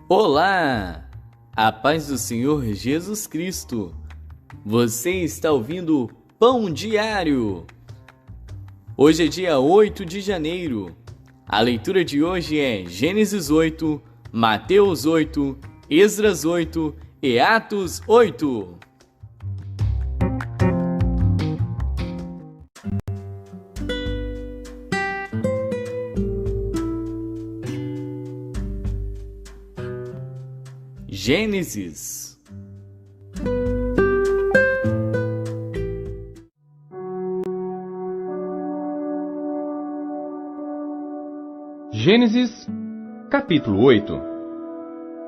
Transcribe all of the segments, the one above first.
Olá! A paz do Senhor Jesus Cristo! Você está ouvindo Pão Diário! Hoje é dia 8 de janeiro. A leitura de hoje é Gênesis 8, Mateus 8, Esdras 8 e Atos 8. Gênesis. Gênesis, capítulo 8.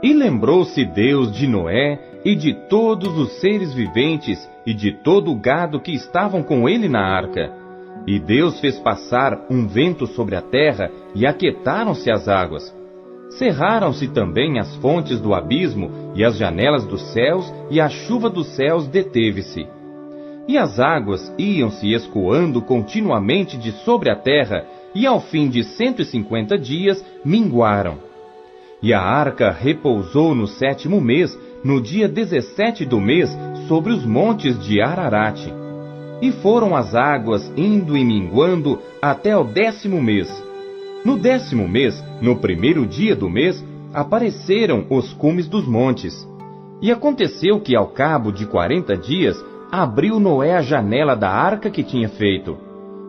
E lembrou-se Deus de Noé e de todos os seres viventes e de todo o gado que estavam com ele na arca. E Deus fez passar um vento sobre a terra e aquietaram-se as águas. Cerraram-se também as fontes do abismo e as janelas dos céus, e a chuva dos céus deteve-se. E as águas iam-se escoando continuamente de sobre a terra, e ao fim de 150 dias minguaram. E a arca repousou no 7º mês, no dia 17 do mês, sobre os montes de Ararate. E foram as águas indo e minguando até o 10º mês. No 10º mês, no primeiro dia do mês, apareceram os cumes dos montes. E aconteceu que, ao cabo de 40 dias, abriu Noé a janela da arca que tinha feito.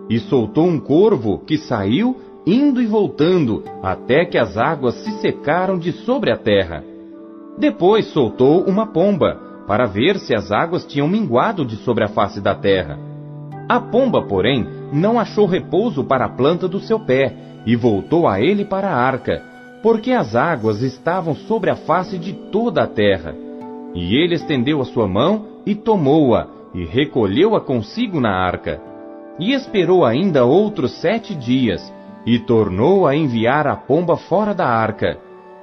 E soltou um corvo que saiu, indo e voltando, até que as águas se secaram de sobre a terra. Depois soltou uma pomba, para ver se as águas tinham minguado de sobre a face da terra. A pomba, porém, não achou repouso para a planta do seu pé, e voltou a ele para a arca, porque as águas estavam sobre a face de toda a terra. E ele estendeu a sua mão e tomou-a, e recolheu-a consigo na arca. E esperou ainda outros 7 dias, e tornou a enviar a pomba fora da arca.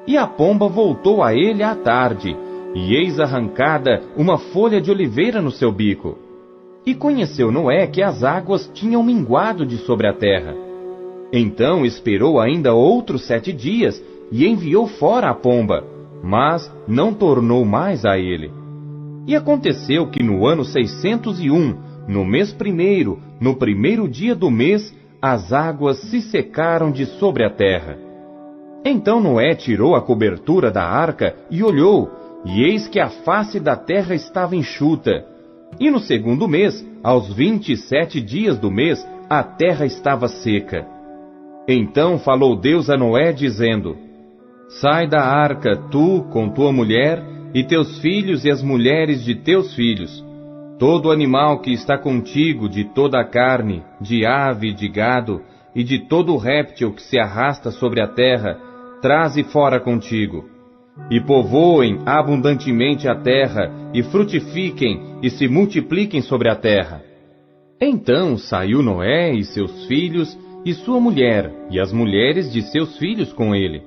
E a pomba voltou a ele à tarde, e eis arrancada uma folha de oliveira no seu bico. E conheceu Noé que as águas tinham minguado de sobre a terra. Então esperou ainda outros 7 dias, e enviou fora a pomba, mas não tornou mais a ele. E aconteceu que no ano 601, no mês primeiro, no primeiro dia do mês, as águas se secaram de sobre a terra. Então Noé tirou a cobertura da arca e olhou, e eis que a face da terra estava enxuta. E no segundo mês, aos 27 dias do mês, a terra estava seca. Então falou Deus a Noé, dizendo: Sai da arca, tu, com tua mulher, e teus filhos e as mulheres de teus filhos. Todo animal que está contigo, de toda a carne, de ave e de gado, e de todo réptil que se arrasta sobre a terra, traze fora contigo. E povoem abundantemente a terra, e frutifiquem, e se multipliquem sobre a terra. Então saiu Noé e seus filhos, e sua mulher, e as mulheres de seus filhos com ele,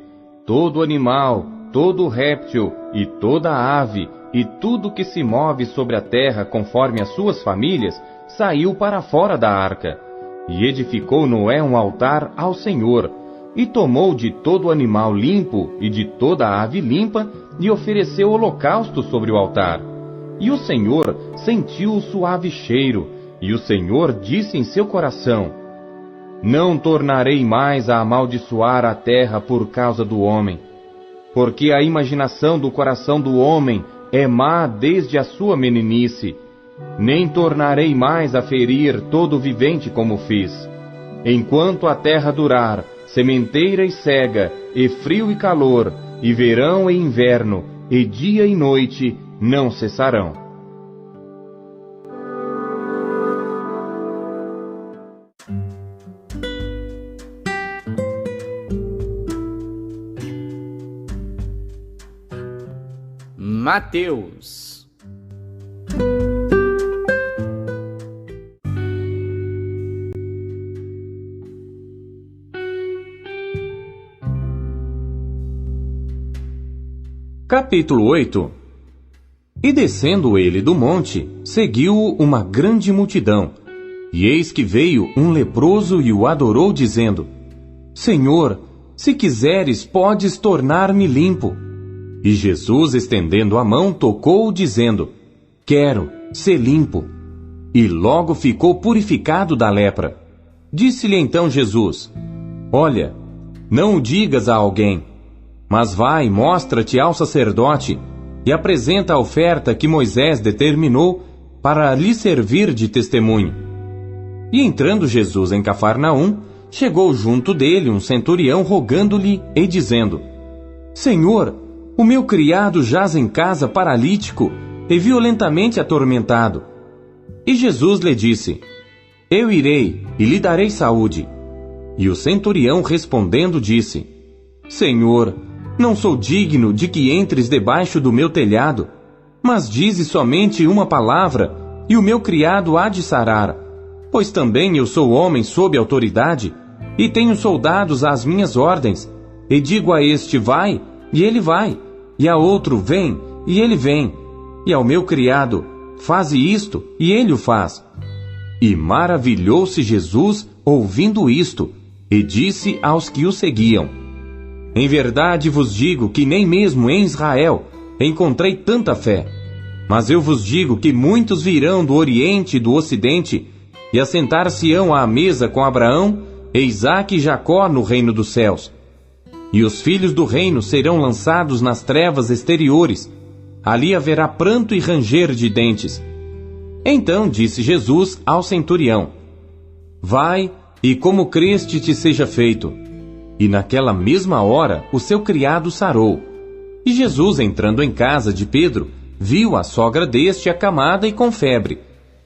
todo animal, todo réptil, e toda ave, e tudo que se move sobre a terra conforme as suas famílias, saiu para fora da arca. E edificou Noé um altar ao Senhor, e tomou de todo animal limpo e de toda ave limpa, e ofereceu holocausto sobre o altar. E o Senhor sentiu o suave cheiro, e o Senhor disse em seu coração: Não tornarei mais a amaldiçoar a terra por causa do homem, porque a imaginação do coração do homem é má desde a sua meninice. Nem tornarei mais a ferir todo vivente como fiz. Enquanto a terra durar, sementeira e cega, e frio e calor, e verão e inverno, e dia e noite, não cessarão. Mateus. Capítulo 8. E descendo ele do monte, seguiu-o uma grande multidão. E eis que veio um leproso e o adorou, dizendo: Senhor, se quiseres, podes tornar-me limpo. E Jesus, estendendo a mão, tocou-o, dizendo: Quero, sê limpo. E logo ficou purificado da lepra. Disse-lhe então Jesus: Olha, não o digas a alguém, mas vai, mostra-te ao sacerdote e apresenta a oferta que Moisés determinou para lhe servir de testemunho. E entrando Jesus em Cafarnaum, chegou junto dele um centurião rogando-lhe e dizendo: Senhor, o meu criado jaz em casa paralítico e violentamente atormentado. E Jesus lhe disse: Eu irei e lhe darei saúde. E o centurião respondendo disse: Senhor, não sou digno de que entres debaixo do meu telhado, mas dize somente uma palavra, e o meu criado há de sarar. Pois também eu sou homem sob autoridade, e tenho soldados às minhas ordens, e digo a este: vai, e ele vai, e a outro: vem, e ele vem, e ao meu criado: faze isto, e ele o faz. E maravilhou-se Jesus ouvindo isto, e disse aos que o seguiam: Em verdade vos digo que nem mesmo em Israel encontrei tanta fé. Mas eu vos digo que muitos virão do Oriente e do Ocidente, e assentar-se-ão à mesa com Abraão, e Isaque e Jacó no reino dos céus. E os filhos do reino serão lançados nas trevas exteriores. Ali haverá pranto e ranger de dentes. Então disse Jesus ao centurião: Vai, e como creste te seja feito. E naquela mesma hora o seu criado sarou. E Jesus, entrando em casa de Pedro, viu a sogra deste acamada e com febre.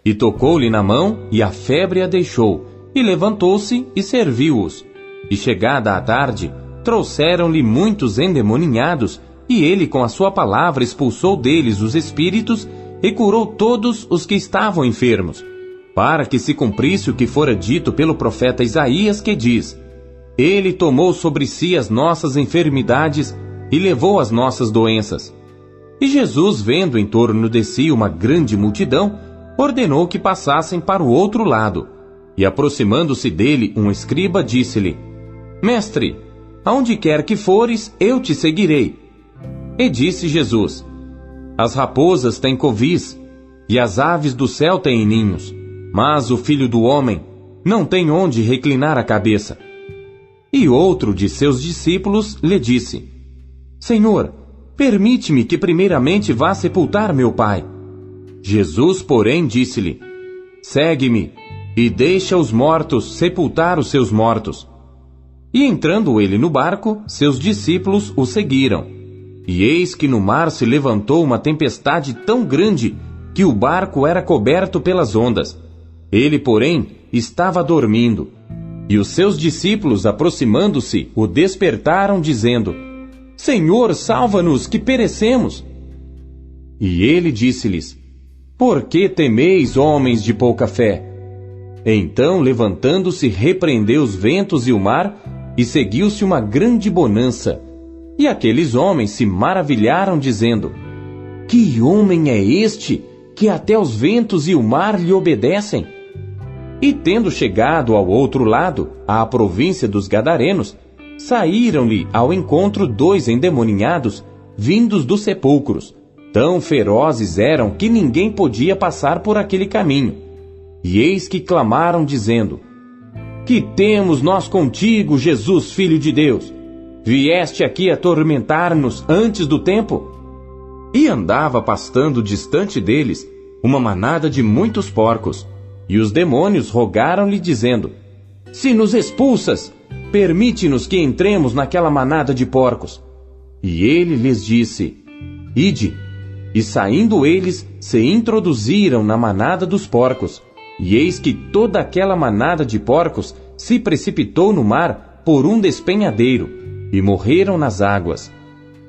E tocou-lhe na mão, e a febre a deixou, e levantou-se e serviu-os. E chegada a tarde, trouxeram-lhe muitos endemoninhados, e ele com a sua palavra expulsou deles os espíritos, e curou todos os que estavam enfermos, para que se cumprisse o que fora dito pelo profeta Isaías, que diz: Ele tomou sobre si as nossas enfermidades e levou as nossas doenças. E Jesus, vendo em torno de si uma grande multidão, ordenou que passassem para o outro lado. E aproximando-se dele um escriba, disse-lhe: Mestre, aonde quer que fores, eu te seguirei. E disse Jesus: As raposas têm covis, e as aves do céu têm ninhos, mas o Filho do Homem não tem onde reclinar a cabeça. E outro de seus discípulos lhe disse: Senhor, permite-me que primeiramente vá sepultar meu pai. Jesus, porém, disse-lhe: Segue-me, e deixa os mortos sepultar os seus mortos. E entrando ele no barco, seus discípulos o seguiram. E eis que no mar se levantou uma tempestade tão grande que o barco era coberto pelas ondas. Ele, porém, estava dormindo. E os seus discípulos, aproximando-se, o despertaram, dizendo: Senhor, salva-nos, que perecemos. E ele disse-lhes: Por que temeis, homens de pouca fé? Então, levantando-se, repreendeu os ventos e o mar, e seguiu-se uma grande bonança. E aqueles homens se maravilharam, dizendo: Que homem é este, que até os ventos e o mar lhe obedecem? E tendo chegado ao outro lado, à província dos Gadarenos, saíram-lhe ao encontro 2 endemoninhados, vindos dos sepulcros. Tão ferozes eram que ninguém podia passar por aquele caminho. E eis que clamaram, dizendo: Que temos nós contigo, Jesus, Filho de Deus? Vieste aqui atormentar-nos antes do tempo? E andava pastando distante deles uma manada de muitos porcos. E os demônios rogaram-lhe, dizendo: Se nos expulsas, permite-nos que entremos naquela manada de porcos. E ele lhes disse: Ide. E saindo eles, se introduziram na manada dos porcos. E eis que toda aquela manada de porcos se precipitou no mar por um despenhadeiro, e morreram nas águas.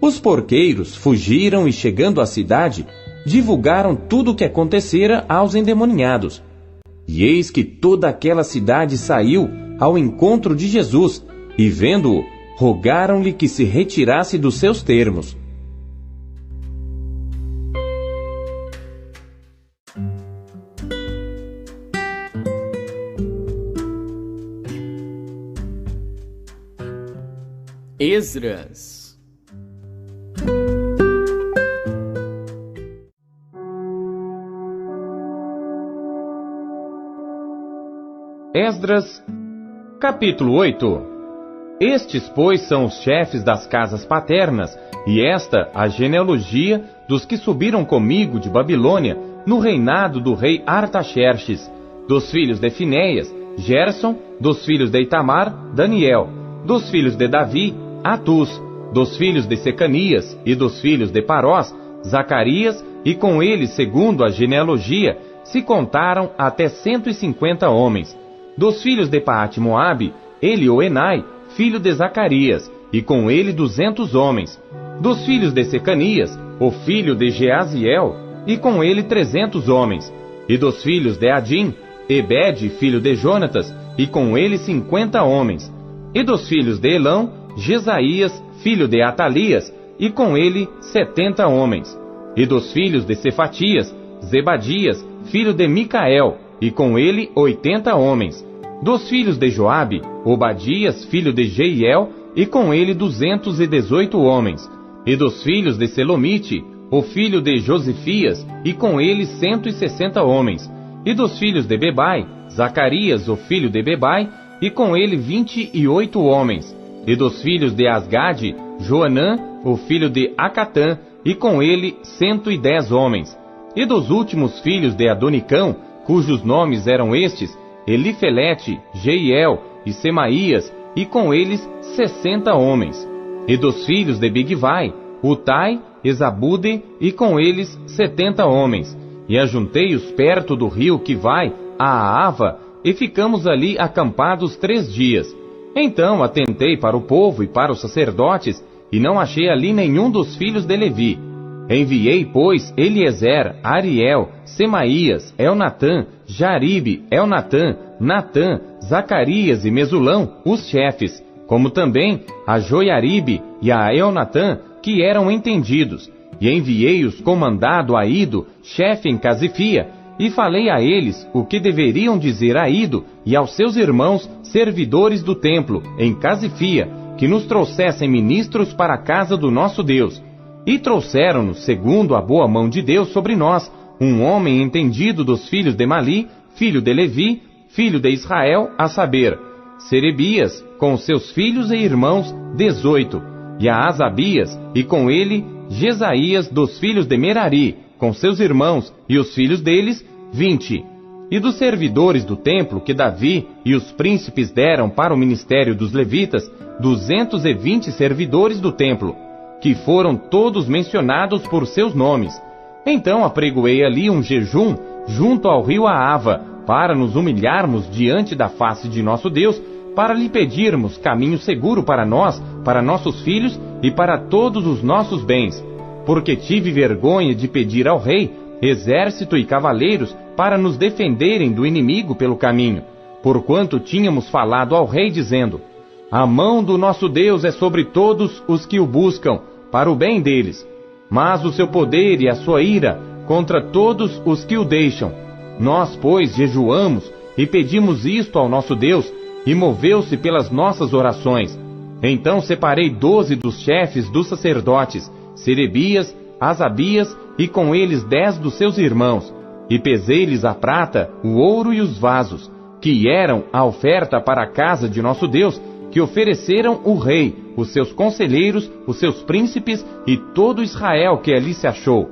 Os porqueiros fugiram e, chegando à cidade, divulgaram tudo o que acontecera aos endemoninhados. E eis que toda aquela cidade saiu ao encontro de Jesus, e vendo-o, rogaram-lhe que se retirasse dos seus termos. Esdras. Esdras, capítulo 8. Estes, pois, são os chefes das casas paternas, e esta a genealogia dos que subiram comigo de Babilônia, no reinado do rei Artaxerxes. Dos filhos de Finéias, Gerson; dos filhos de Itamar, Daniel; dos filhos de Davi, Atus; dos filhos de Secanias e dos filhos de Parós, Zacarias, e com eles, segundo a genealogia, se contaram até 150 homens. Dos filhos de Paate-Moabe, Elioenai, filho de Zacarias, e com ele 200 homens. Dos filhos de Secanias, o filho de Jeaziel, e com ele 300 homens. E dos filhos de Adim, Ebed, filho de Jonatas, e com ele 50 homens. E dos filhos de Elão, Jesaías, filho de Atalias, e com ele 70 homens. E dos filhos de Cefatias, Zebadias, filho de Micael, e com ele 80 homens. Dos filhos de Joabe, Obadias, filho de Jeiel, e com ele 218 homens. E dos filhos de Selomite, o filho de Josifias, e com ele 160 homens. E dos filhos de Bebai, Zacarias, o filho de Bebai, e com ele 28 homens. E dos filhos de Asgade, Joanã, o filho de Acatã, e com ele 110 homens. E dos últimos filhos de Adonicão, cujos nomes eram estes, Elifelete, Jeiel e Semaías, e com eles 60 homens. E dos filhos de Bigvai, Utai, Esabude, e com eles 70 homens. E ajuntei-os perto do rio que vai a Ava, e ficamos ali acampados 3 dias. Então atentei para o povo e para os sacerdotes, e não achei ali nenhum dos filhos de Levi. Enviei, pois, Eliezer, Ariel, Semaías, Elnatã, Jaribe, Elnatã, Natã, Zacarias e Mesulão, os chefes, como também a Joiaribe e a Elnatã, que eram entendidos. E enviei-os com mandado a Ido, chefe em Casifia, e falei a eles o que deveriam dizer a Ido e aos seus irmãos, servidores do templo, em Casifia, que nos trouxessem ministros para a casa do nosso Deus. E trouxeram-nos, segundo a boa mão de Deus sobre nós, um homem entendido dos filhos de Mali, filho de Levi, filho de Israel, a saber, Serebias, com seus filhos e irmãos, 18, e a Asabias, e com ele, Jesaías, dos filhos de Merari, com seus irmãos, e os filhos deles, 20. E dos servidores do templo que Davi e os príncipes deram para o ministério dos levitas, 220 servidores do templo, que foram todos mencionados por seus nomes. Então apregoei ali um jejum junto ao rio Aava, para nos humilharmos diante da face de nosso Deus, para lhe pedirmos caminho seguro para nós, para nossos filhos e para todos os nossos bens. Porque tive vergonha de pedir ao rei exército e cavaleiros para nos defenderem do inimigo pelo caminho, porquanto tínhamos falado ao rei dizendo: a mão do nosso Deus é sobre todos os que o buscam, para o bem deles, mas o seu poder e a sua ira contra todos os que o deixam. Nós, pois, jejuamos e pedimos isto ao nosso Deus, e moveu-se pelas nossas orações. Então separei 12 dos chefes dos sacerdotes, Serebias, Asabias, e com eles 10 dos seus irmãos, e pesei-lhes a prata, o ouro e os vasos, que eram a oferta para a casa de nosso Deus, que ofereceram o rei, os seus conselheiros, os seus príncipes e todo Israel que ali se achou.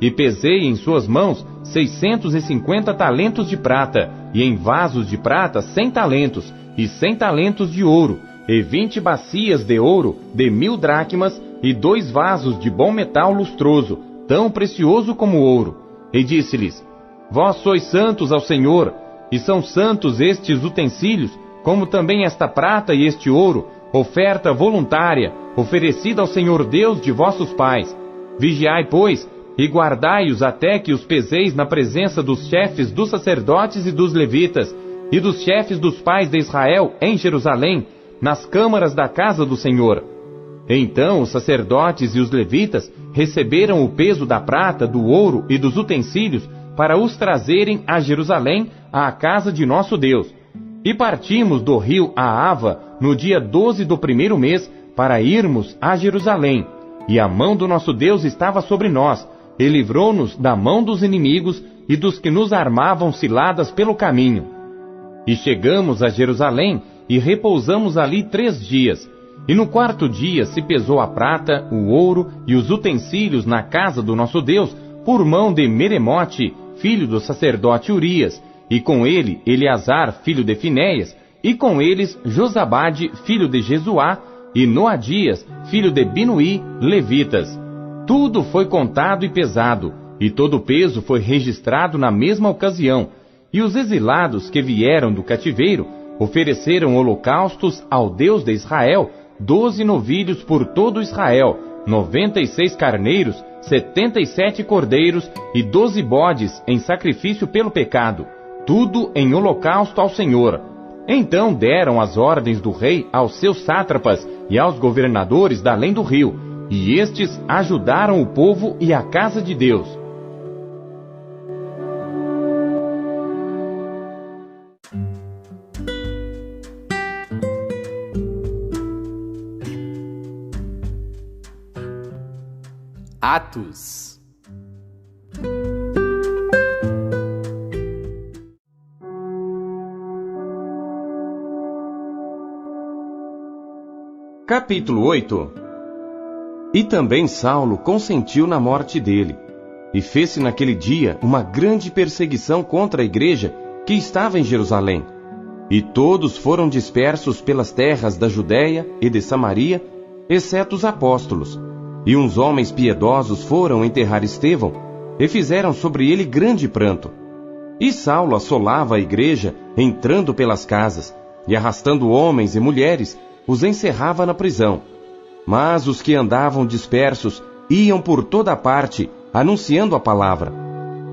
E pesei em suas mãos 650 talentos de prata, e em vasos de prata 100 talentos, e 100 talentos de ouro, e 20 bacias de ouro de 1000 dracmas, e 2 vasos de bom metal lustroso, tão precioso como ouro. E disse-lhes: vós sois santos ao Senhor, e são santos estes utensílios, como também esta prata e este ouro, oferta voluntária, oferecida ao Senhor Deus de vossos pais. Vigiai, pois, e guardai-os até que os peseis na presença dos chefes dos sacerdotes e dos levitas, e dos chefes dos pais de Israel em Jerusalém, nas câmaras da casa do Senhor. Então os sacerdotes e os levitas receberam o peso da prata, do ouro e dos utensílios, para os trazerem a Jerusalém, à casa de nosso Deus. E partimos do rio Aava no dia 12 do 1º mês, para irmos a Jerusalém. E a mão do nosso Deus estava sobre nós, e livrou-nos da mão dos inimigos e dos que nos armavam ciladas pelo caminho. E chegamos a Jerusalém e repousamos ali 3 dias. E no 4º dia se pesou a prata, o ouro e os utensílios na casa do nosso Deus, por mão de Meremote, filho do sacerdote Urias, e com ele Eleazar, filho de Finéias, e com eles Josabade, filho de Jesuá, e Noadias, filho de Binuí, levitas. Tudo foi contado e pesado, e todo o peso foi registrado na mesma ocasião. E os exilados que vieram do cativeiro ofereceram holocaustos ao Deus de Israel, 12 novilhos por todo Israel, 96 carneiros, 77 cordeiros e 12 bodes em sacrifício pelo pecado, tudo em holocausto ao Senhor. Então deram as ordens do rei aos seus sátrapas e aos governadores da além do rio, e estes ajudaram o povo e a casa de Deus. Atos. Capítulo 8. E também Saulo consentiu na morte dele, e fez-se naquele dia uma grande perseguição contra a igreja que estava em Jerusalém. E todos foram dispersos pelas terras da Judéia e de Samaria, exceto os apóstolos. E uns homens piedosos foram enterrar Estevão, e fizeram sobre ele grande pranto. E Saulo assolava a igreja, entrando pelas casas, e arrastando homens e mulheres, os encerrava na prisão. Mas os que andavam dispersos iam por toda parte, anunciando a palavra.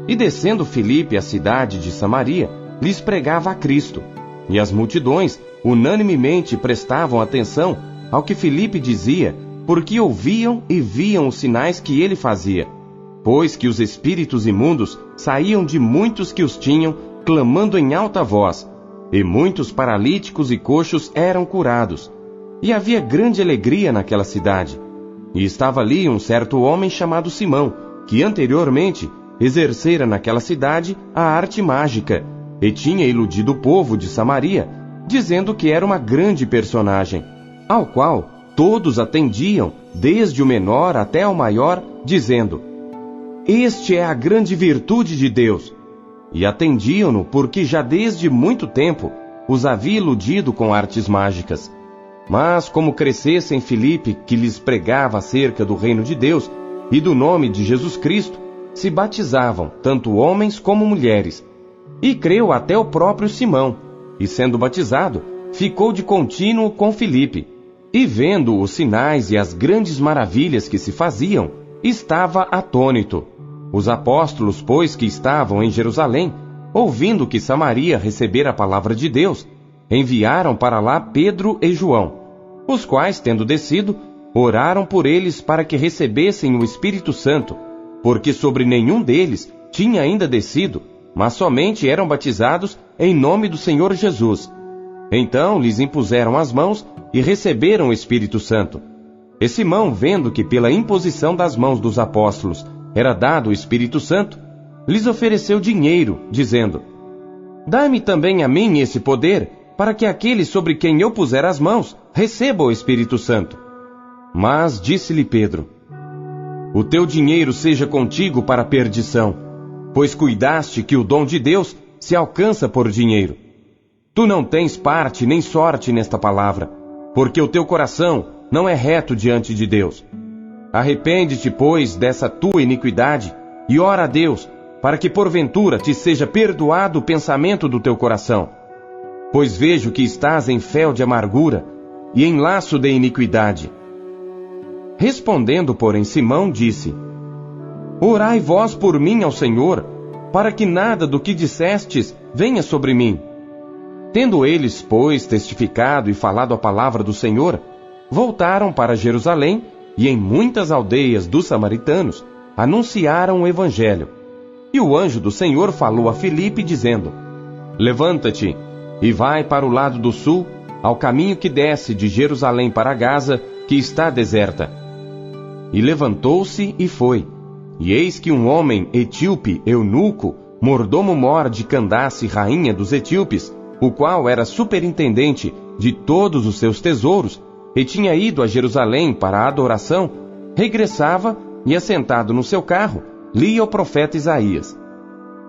E descendo Filipe à cidade de Samaria, lhes pregava a Cristo. E as multidões unanimemente prestavam atenção ao que Filipe dizia, porque ouviam e viam os sinais que ele fazia, pois que os espíritos imundos saíam de muitos que os tinham, clamando em alta voz, e muitos paralíticos e coxos eram curados. E havia grande alegria naquela cidade. E estava ali um certo homem chamado Simão, que anteriormente exercera naquela cidade a arte mágica, e tinha iludido o povo de Samaria, dizendo que era uma grande personagem, ao qual todos atendiam, desde o menor até o maior, dizendo: Este é a grande virtude de Deus. E atendiam-no porque já desde muito tempo os havia iludido com artes mágicas. Mas como crescessem Filipe, que lhes pregava acerca do reino de Deus e do nome de Jesus Cristo, se batizavam, tanto homens como mulheres. E creu até o próprio Simão, e sendo batizado, ficou de contínuo com Filipe. E vendo os sinais e as grandes maravilhas que se faziam, estava atônito. Os apóstolos, pois, que estavam em Jerusalém, ouvindo que Samaria recebera a palavra de Deus, enviaram para lá Pedro e João, os quais, tendo descido, oraram por eles para que recebessem o Espírito Santo, porque sobre nenhum deles tinha ainda descido, mas somente eram batizados em nome do Senhor Jesus. Então lhes impuseram as mãos e receberam o Espírito Santo. E Simão, vendo que pela imposição das mãos dos apóstolos era dado o Espírito Santo, lhes ofereceu dinheiro, dizendo: Dai-me também a mim esse poder, para que aquele sobre quem eu puser as mãos receba o Espírito Santo. Mas disse-lhe Pedro: O teu dinheiro seja contigo para a perdição, pois cuidaste que o dom de Deus se alcança por dinheiro. Tu não tens parte nem sorte nesta palavra, porque o teu coração não é reto diante de Deus. Arrepende-te, pois, dessa tua iniquidade, e ora a Deus, para que porventura te seja perdoado o pensamento do teu coração. Pois vejo que estás em fel de amargura, e em laço de iniquidade. Respondendo, porém, Simão disse: Orai vós por mim ao Senhor, para que nada do que dissestes venha sobre mim. Tendo eles, pois, testificado e falado a palavra do Senhor, voltaram para Jerusalém, e em muitas aldeias dos samaritanos anunciaram o Evangelho. E o anjo do Senhor falou a Filipe, dizendo: Levanta-te e vai para o lado do sul, ao caminho que desce de Jerusalém para Gaza, que está deserta. E levantou-se e foi. E eis que um homem etíope, eunuco, mordomo-mor de Candace, rainha dos etíopes, o qual era superintendente de todos os seus tesouros, e tinha ido a Jerusalém para a adoração, regressava e, assentado no seu carro, lia o profeta Isaías.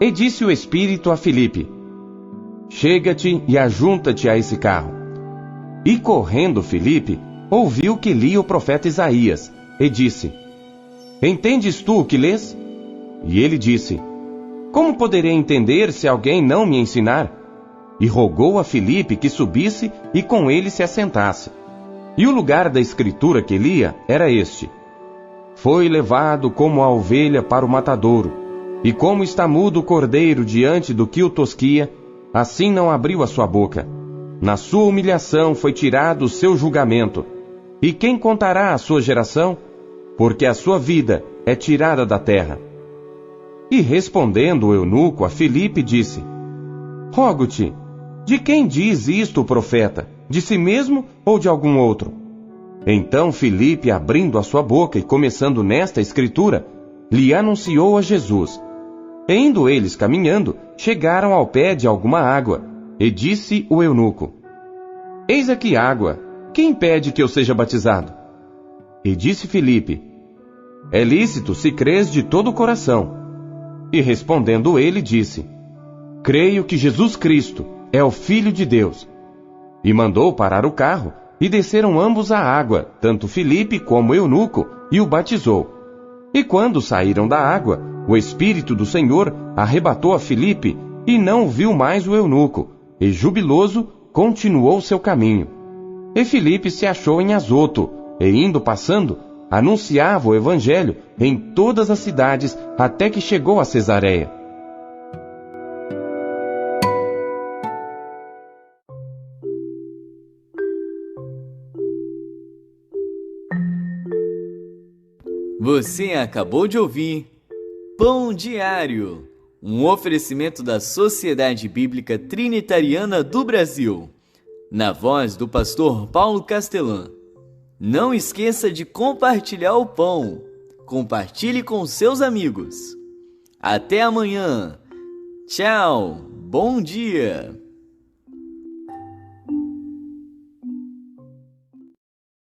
E disse o Espírito a Filipe: chega-te e ajunta-te a esse carro. E correndo Filipe, ouviu que lia o profeta Isaías, e disse: entendes tu o que lês? E ele disse: como poderei entender se alguém não me ensinar? E rogou a Filipe que subisse e com ele se assentasse. E o lugar da escritura que lia era este: foi levado como a ovelha para o matadouro, e como está mudo o cordeiro diante do que o tosquia, assim não abriu a sua boca. Na sua humilhação foi tirado o seu julgamento. E quem contará a sua geração? Porque a sua vida é tirada da terra. E respondendo o eunuco a Filipe, disse: rogo-te, de quem diz isto o profeta? De si mesmo ou de algum outro? Então Filipe, abrindo a sua boca e começando nesta escritura, lhe anunciou a Jesus. E indo eles caminhando, chegaram ao pé de alguma água, e disse o eunuco: eis aqui água, quem impede que eu seja batizado? E disse Filipe: é lícito se crês de todo o coração. E respondendo ele, disse: creio que Jesus Cristo é o Filho de Deus. E mandou parar o carro, e desceram ambos à água, tanto Filipe como o eunuco, e o batizou. E quando saíram da água, o Espírito do Senhor arrebatou a Filipe, e não viu mais o eunuco, e jubiloso continuou seu caminho. E Filipe se achou em Azoto, e indo passando, anunciava o evangelho em todas as cidades, até que chegou a Cesareia. Você acabou de ouvir Pão Diário, um oferecimento da Sociedade Bíblica Trinitariana do Brasil, na voz do pastor Paulo Castelã. Não esqueça de compartilhar o pão. Compartilhe com seus amigos. Até amanhã. Tchau. Bom dia.